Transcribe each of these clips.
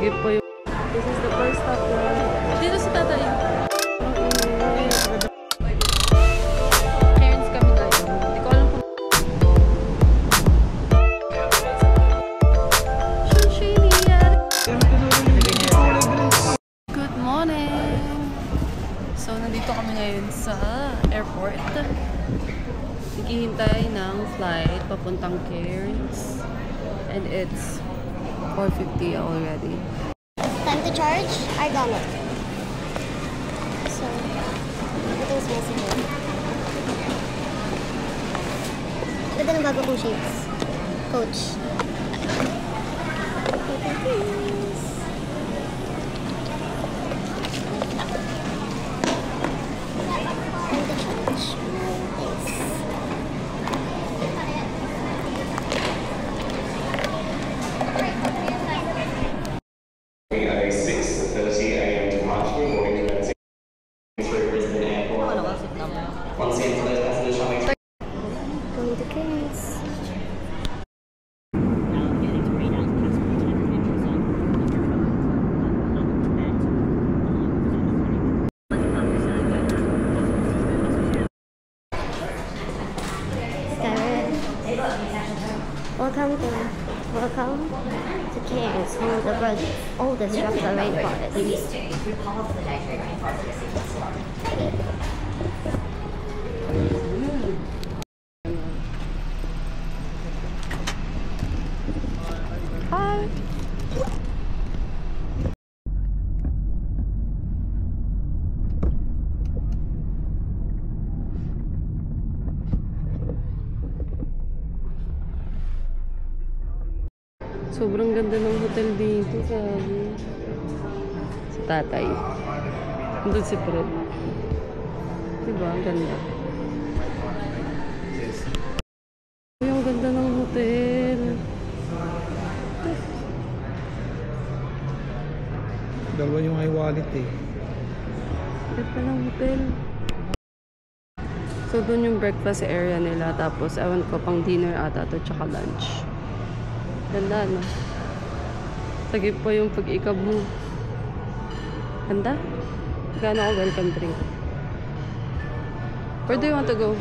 Sagip po yung... This is the first stop na. Dito si tatay. Cairns kami ngayon. Hindi ko alam kung... Good morning! So, nandito kami ngayon sa airport. Naghihintay ng flight papuntang Cairns. And it's 4:50 already. Time to charge? I got it. So, everything's messy here. Ganda ng bago kong shades. Coach. Time to charge. Thanks. At 6:30 a.m. departure, boarding commencing through Brisbane Airport. Once again, for those passengers shopping. Going to Cairns. Welcome to Cairns, home of the world's oldest tropical rainforest. Hi! Sobrang ganda ng hotel dito, sabi. Si tatay. Nandun si Fred. Diba? Ang ganda. Uy, ang ganda ng hotel. Dalawa yung i-wallet eh. Ganda ng hotel. So, doon yung breakfast area nila. Tapos, ewan ko, pang dinner ata to, tsaka lunch. Ganda, no? Sagip po yung pag-ikab mo. Ganda? Gano'n ako welcome drink. Where do you want to go?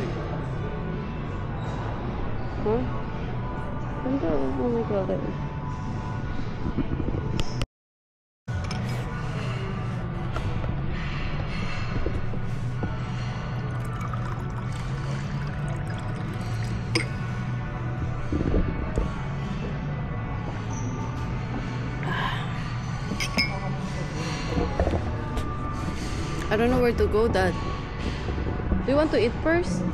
Huh? Ganda, oh my God. I don't know where to go, Dad. Do you want to eat first?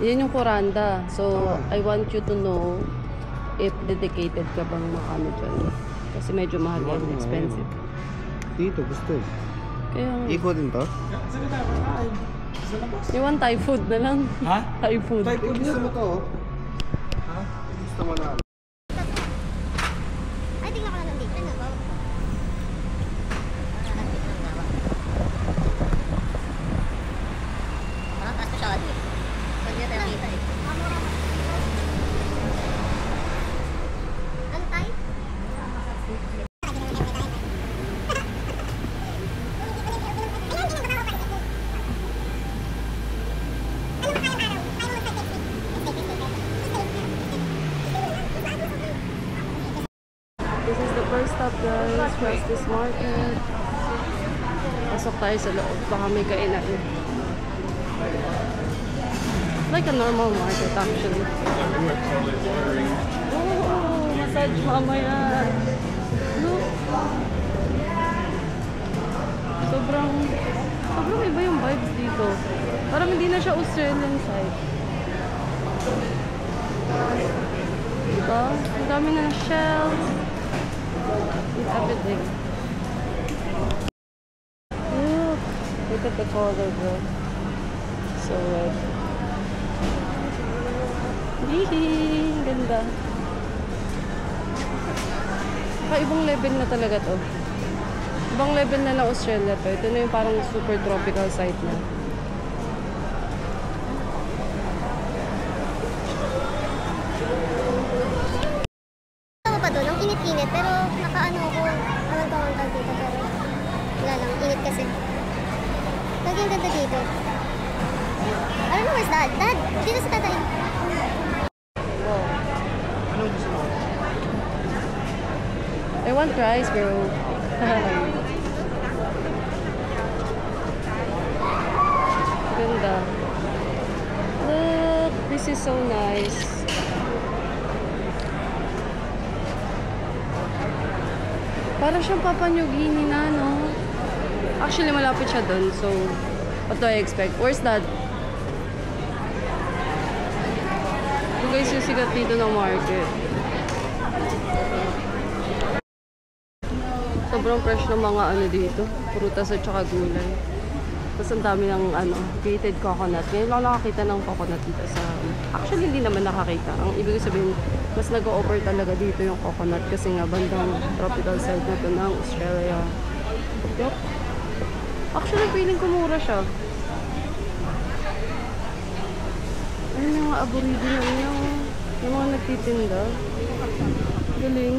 Yan yung Kuranda. So, I want you to know if dedicated ka bang makano dyan. Kasi medyo mahal yan, expensive. Dito, gusto eh. Kaya, Equal din to? you want Thai food na lang? Ha? Thai food. Thai food gusto mo to oh. Ha? Gusto mo na. Ay, tingnan ko na nandito. Ano ba? Parang taas masyado eh. Pwede na tayo kita eh. Ano tayo? This is the first stop, guys. Justice Market. Pasok tayo sa loob. Baka may kainan. Like a normal market, actually. Oh, massage mamaya. Look. Sobrang iba yung vibes dito. Parang hindi na siya Australian side. Diba? Ang dami na shells. With everything. Look at the color, bro. So red. Hihi! Ganda. Ibang level na talaga to. Ibang level na ng Australia to. Ito na yung parang super tropical site na. Ano pa doon? Ang init mainit. Pero nakaano ko, anong tawag dito. Pero wala lang, init kasi. Lagi ang ganda dito. I don't know where's Dad. Dad, dito sa tatay. Ano gusto mo? I want rice, bro. Ganda. Look, this is so nice. Para siyang Papua New Guinea na, no? Actually, malapit siya doon. So, what do I expect? Where's Dad? Ito guys yung sigat dito ng market. Sobrang fresh ng mga ano dito. Prutas at saka gulay. Tapos ang dami ng ano, grated coconut. Ngayon lang nakakita ng coconut dito sa... Actually, hindi naman nakakita. Ang ibig sabihin, mas nag-o-offer talaga dito yung coconut kasi nga bandang tropical side na to ng Australia. Yup. Actually, feeling ko mura siya. Ayun yung mga aboriginal niya. Yung mga nagtitinda. Galing.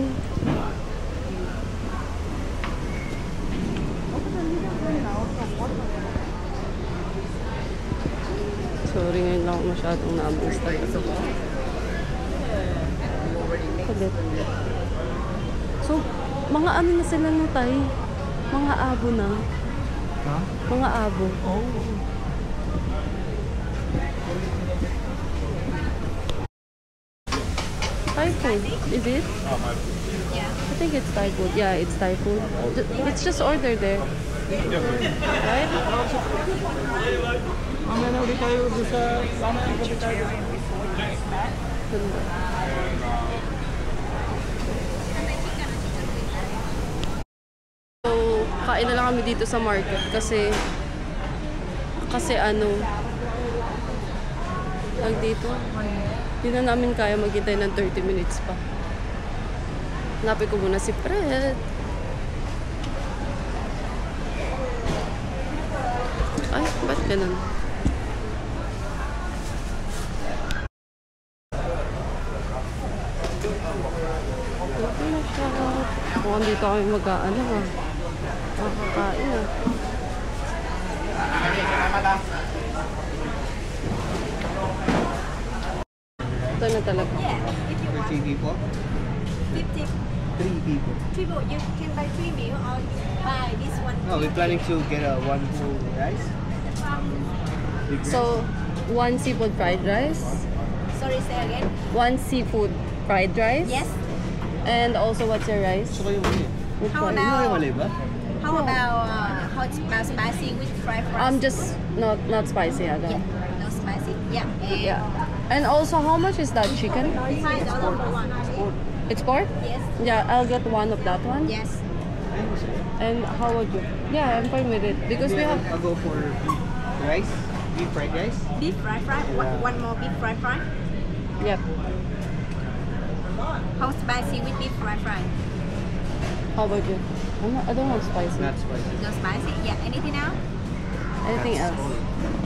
Sorry, ngayon lang ako masyadong na-amaze talaga. Kalit. So, mga ano na sila no, tay? Mga abo na. Ha? Mga abo. Oh. Thai food, is it? I think it's Thai food. Yeah, it's Thai food. It's just order there. Right? Mamaya na ulit tayo doon sa... Mamaya na ulit tayo. So, kain na lang kami dito sa market kasi ano dito hindi na namin kaya maghintay ng 30 minutes pa. Hanapin ko muna si Fred. Ay, ba't ganun? Ito na siya. Mukhang dito kami mag-aano ha. Makakain ah. Ito na talaga. Three people? 50 Three people. people. You can buy 3 meal or you buy this one. No, we're planning to get one whole rice. Big rice. So, one seafood fried rice, Sorry, say again. one seafood fried rice. Yes. And also, what's your rice? Gusto ko yung mali. Which How one? about- Hindi mo mali ba? How about hot spicy with fried rice? Just not spicy at all. Yeah, no spicy. Yeah. And Yeah. And also, how much is that chicken? $5 for one. It's pork? Yes. Yeah, I'll get one of that one. Yes. And how would you? Yeah, I'm fine with it because we have. I'll go for beef rice. Beef fried rice. Beef fried fry. One more beef fried fry. Yep. How spicy with beef fried fry? How about you? I don't want spicy. Not spicy. No spicy. Yeah. Anything else? Anything else?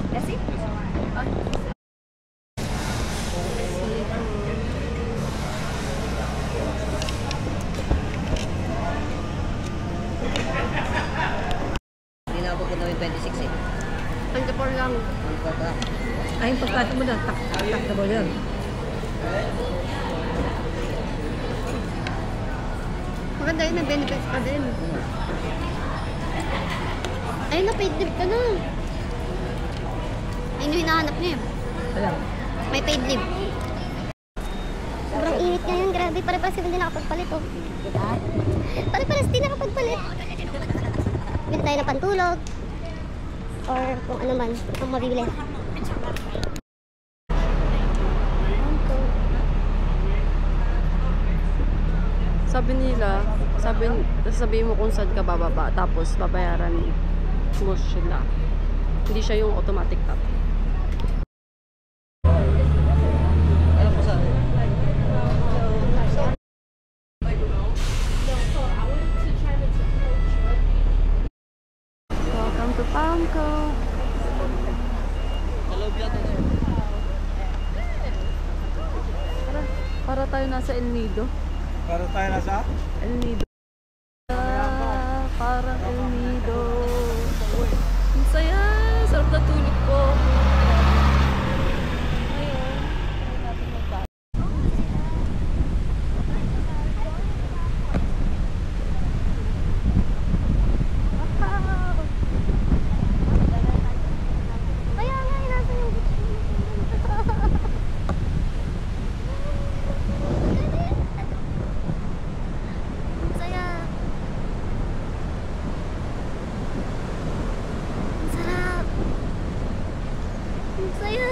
That's it. Okay. Hindi na ako pupunta yung 26 eh. 24 lang. Ay, yung pagkato mo na, takbo yan. Maganda yun, may benefits pa din. Ayun na, paid leave ka na. Ayun yung hinahanap niya eh. Alam. May paid leave. Sobrang init ngayon, grabe. Pare-pares hindi nakapagpalit oh. Ha? Pare-pares di nakapagpalit. Bili tayo ng pantulog. Or kung ano man, ang mabibili. sabihin mo kung saan ka bababa, tapos babayaran mo sila. Hindi siya yung automatic tap. Alam ko saan. Welcome to Pamco. Para tayo nasa El Nido. Para tayo nasa? El Nido. Parang El Nido. Ang saya. Sarap na tulog ko. Ayun. Natin magba. Kaya nga, nasa yung Ang saya. Ang sarap. Ang saya.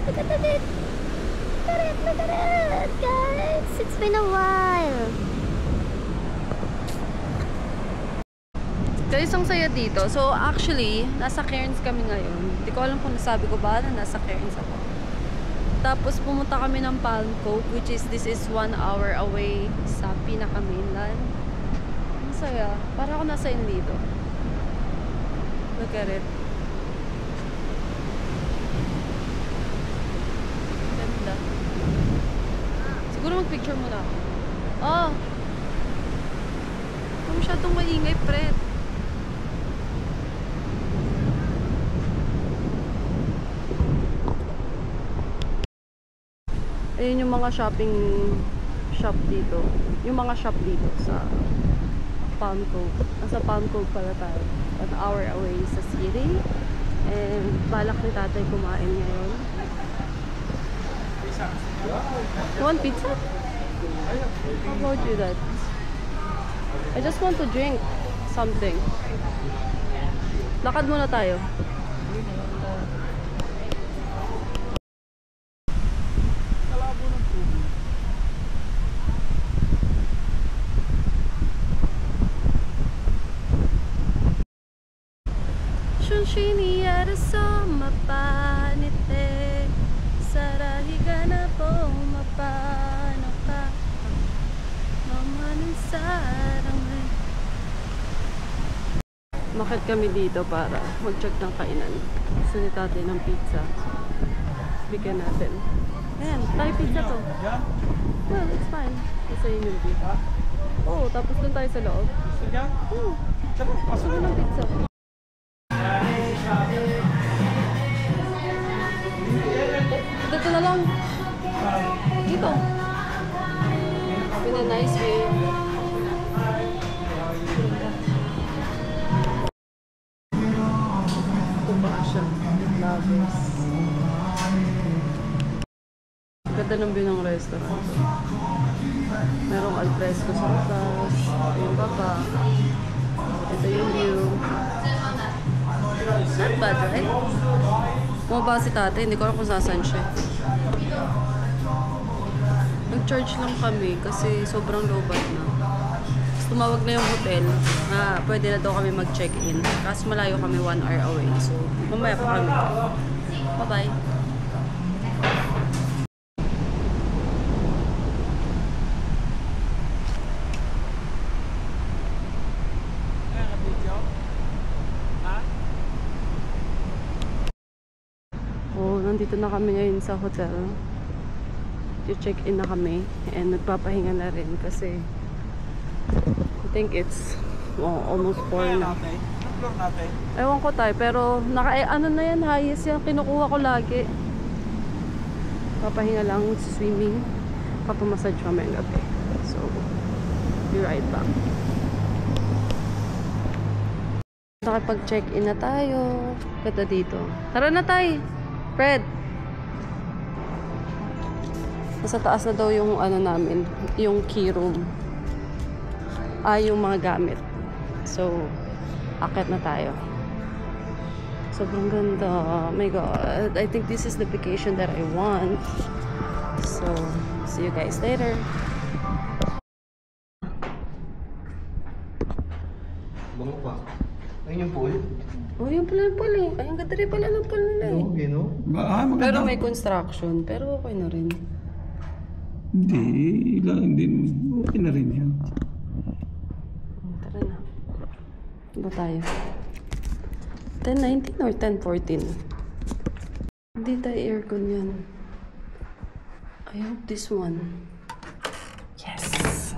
Look at it. Look at it, guys. It's been a while. Guys, ang saya dito. So, actually, nasa Cairns kami ngayon. Hindi ko alam kung nasabi ko ba na nasa Cairns ako. Tapos, pumunta kami ng Palm Cove, which is, this is 1 hour away sa pinaka-mainland. Ang saya. Para ako nasa Enlido. Look at it. Ganda. Siguro mag-picture muna ako. Oh! Huwag masyadong maingay, Fred. Ayun yung mga shopping shop dito. Yung mga shop dito sa Palm Cove. Nasa Palm Cove pala tayo. 1 hour away sa city. And balak ni tatay kumain ngayon. You want pizza? How about you that? I just want to drink something. Lakad muna tayo. Shunshini yaraso mapanite Sarahiga na po mapano ka Mamanin sarang Bakit kami dito para mag-check ng kainan. Gusto ni tatay ng pizza. Bigyan natin. Ayan, tayo pizza to. Well, it's fine. Kasi yun yung pizza. Oo, tapos dun tayo sa loob. Gusto ko ng pizza. Dito na lang. Dito. With a nice view. Ito ba siya? Lovers. Ganda ng view ng restaurant. Merong alfresco sa taas. Yung baba. Ito yung view. Not bad, right? Bumaba si tatay, hindi ko alam kung saan siya. Nag-charge lang kami kasi sobrang low bad na. Tapos tumawag na yung hotel na pwede na daw kami mag-check-in. Kasi malayo kami 1 hour away. So, mamaya pa kami. Bye-bye. Nandito na kami ngayon sa hotel. I-check-in na kami and nagpapahinga na rin kasi I think it's almost 4 na. Ewan ko tayo, pero ano na yan, highest yan, kinukuha ko lagi. Papahinga lang, swimming, papamassage kami ang gabi. So, be right back. Nakapag-check-in na tayo. Ganda dito. Tara na tayo! Fred! Nasa taas na daw yung ano namin, yung key room. Yung mga gamit. So, akit na tayo. Sobrang ganda. Oh my God. I think this is the vacation that I want. So, see you guys later. Bango pa. Ayun yung pool. Oh, yung pala yung pool eh. Ay, ang ganda rin pala ng pool nila eh. Okay, no? Pero may construction. Pero okay na rin. Hindi okay na rin yan. Tara na. Ba tayo? 10:19 or 10:14? Hindi tayo aircon yan. I hope this one. Yes!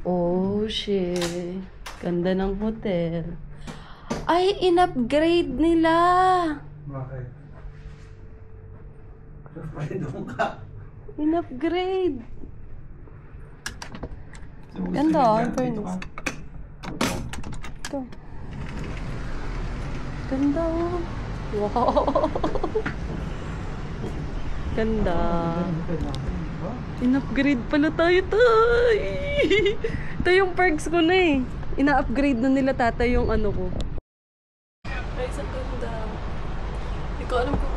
Oh, shit. Ganda ng hotel. Ay, in-upgrade nila. Bakit? Pwede doon ka. In-upgrade. Ganda, in fairness. Ito. Ganda, oh. Wow. Ganda. In-upgrade pala tayo, tay. Ito yung perks ko na eh. Ina-upgrade na nila tata yung ano ko. Guys, ang ganda. Hindi ko alam kung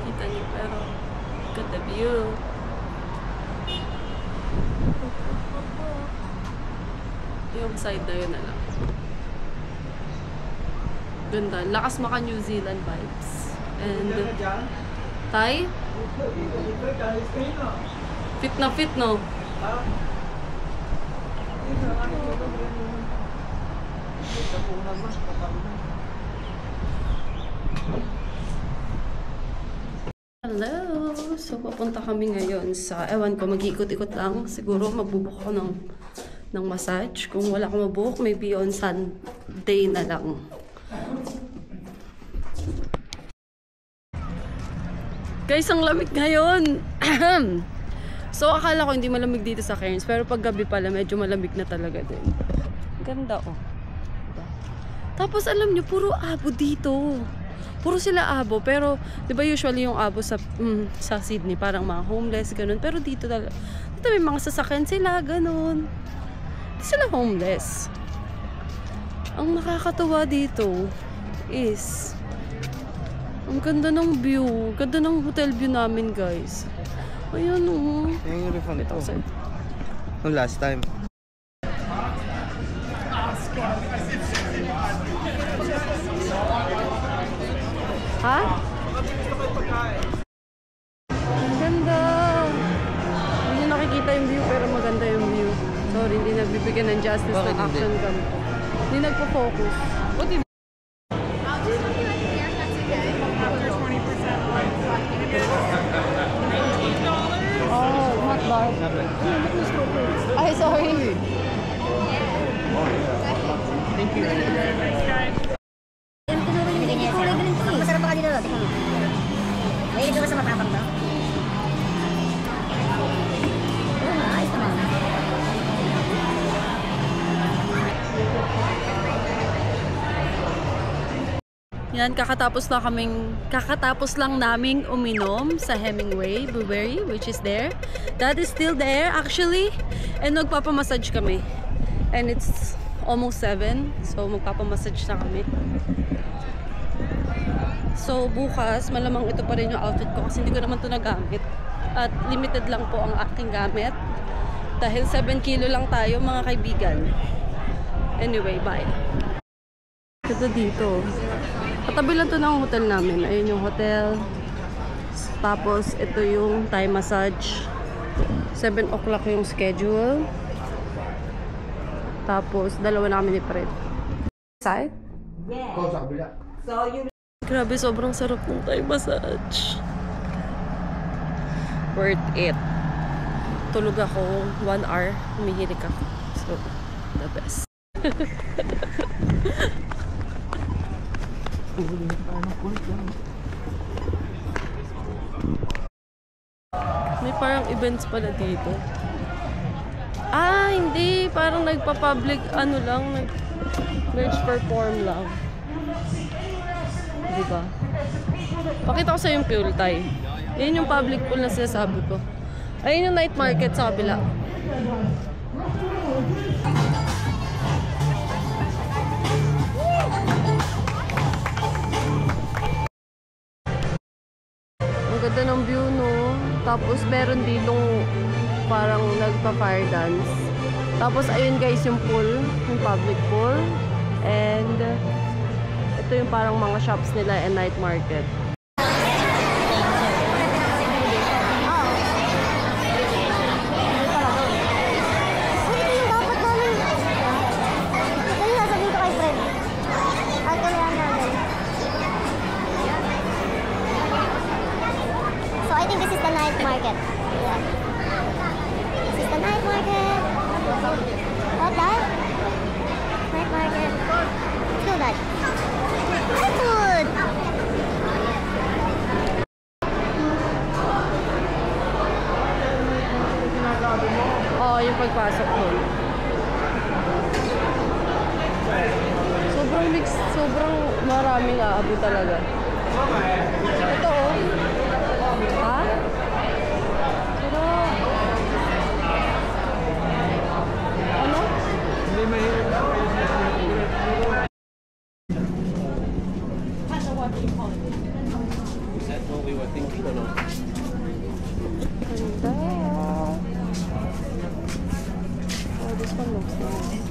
kita niyo, pero ganda view. Yung side na yun na lang. Ganda. Lakas maka New Zealand vibes. And Tay? Fit na fit, no? Hello! So, papunta kami ngayon sa, ewan ko, mag-iikot-ikot lang. Siguro, magbubuk ako ng massage. Kung wala akong mabuhok, maybe on Sunday na lang. Guys, ang lamig ngayon! So, akala ko hindi malamig dito sa Cairns. Pero pag gabi pala, medyo malamig na talaga din. Ganda, oh. Diba? Tapos, alam nyo, puro abo dito. Puro sila abo. Pero, di ba usually yung abo sa Sydney, parang mga homeless, ganun. Pero dito talaga, dito may mga sasakyan sila, ganun. Hindi sila homeless. Ang nakakatawa dito is, ang ganda ng view. Ganda ng hotel view namin, guys. Ayan, oh. Yung refund ito. Nung last time. Ha? Ang ganda. Hindi nyo nakikita yung view, pero maganda yung view. Sorry, hindi nagbibigyan ng justice ng action cam. Hindi nagpo-focus. Oh, not bad. Ay, sorry. Thank you. Masarap pa ka dito. Tingnan mo. Mahilig ka sa matapang daw. Ayos naman. Yan, kakatapos lang naming uminom sa Hemingway Brewery, which is there. That is still there, actually. And magpapamassage kami. And it's almost 7, so magpapamassage na kami. So, bukas, malamang ito pa rin yung outfit ko kasi hindi ko naman ito nagamit. At limited lang po ang aking gamit. Dahil 7 kilo lang tayo, mga kaibigan. Anyway, bye. Ito dito. Katabi lang ito ng hotel namin. Ayun yung hotel. Tapos, ito yung Thai massage. 7 o'clock yung schedule. Tapos, dalawa na kami ni Fred. Side? Ikaw sa kabila. Grabe, sobrang sarap ng Thai massage. Worth it. Tulog ako 1 hour. Humihilik ako. So, the best. May parang events pala dito. Ah, hindi. Parang nagpa-public, ano lang, merch perform lang. Diba? Pakita ko sa yung fuel Thai. Yan yung public pool na sinasabi ko. Ayun yung night market sa kabila. Ang ganda ng view, no? Tapos meron ditong parang nagpa-fire dance. Tapos ayun guys yung pool, yung public pool. And ito yung parang mga shops nila and night market. So I think this is the night market. Yeah. This is the night market. What, Dad? Night market. Let's go, Dad. Food! Oo, yung pagpasok doon. Sobrang mix, sobrang maraming aabot talaga. Ito oh. Ha? Sarap. Ano? Hindi mahirap. Is that what we were thinking or no? Ganda. Oh, this one looks nice.